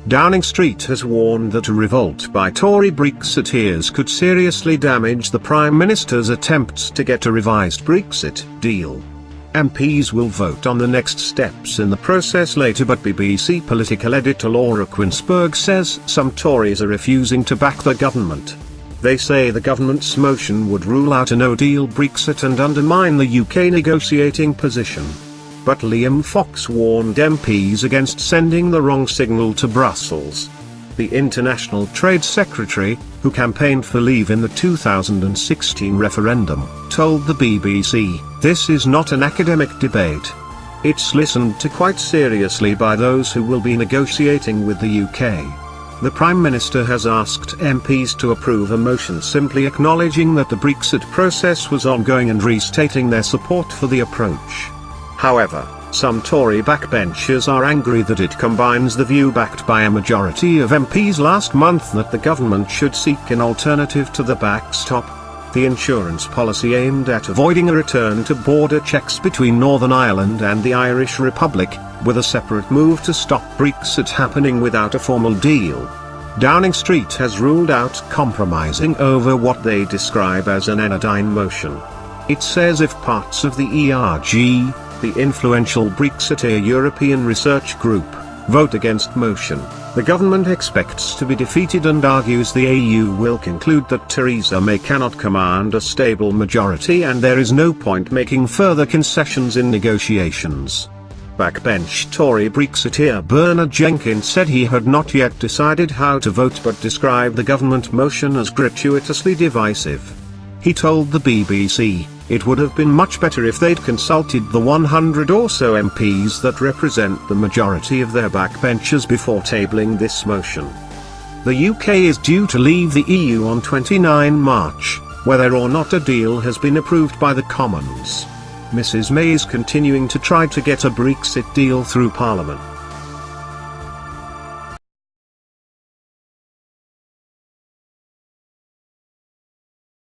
Downing Street has warned that a revolt by Tory Brexiteers could seriously damage the Prime Minister's attempts to get a revised Brexit deal. MPs will vote on the next steps in the process later, but BBC political editor Laura Quinsberg says some Tories are refusing to back the government. They say the government's motion would rule out a no-deal Brexit and undermine the UK negotiating position. But Liam Fox warned MPs against sending the wrong signal to Brussels. The International Trade Secretary, who campaigned for leave in the 2016 referendum, told the BBC, "This is not an academic debate. It's listened to quite seriously by those who will be negotiating with the UK." The Prime Minister has asked MPs to approve a motion simply acknowledging that the Brexit process was ongoing and restating their support for the approach. However, some Tory backbenchers are angry that it combines the view backed by a majority of MPs last month that the government should seek an alternative to the backstop, the insurance policy aimed at avoiding a return to border checks between Northern Ireland and the Irish Republic, with a separate move to stop Brexit happening without a formal deal. Downing Street has ruled out compromising over what they describe as an anodyne motion. It says if parts of the ERG, the influential Brexiteer European Research Group, vote against motion, the government expects to be defeated and argues the AU will conclude that Theresa May cannot command a stable majority and there is no point making further concessions in negotiations. Backbench Tory Brexiteer Bernard Jenkins said he had not yet decided how to vote but described the government motion as gratuitously divisive. He told the BBC, "It would have been much better if they'd consulted the 100 or so MPs that represent the majority of their backbenchers before tabling this motion." The UK is due to leave the EU on 29 March, whether or not a deal has been approved by the Commons. Mrs May is continuing to try to get a Brexit deal through Parliament.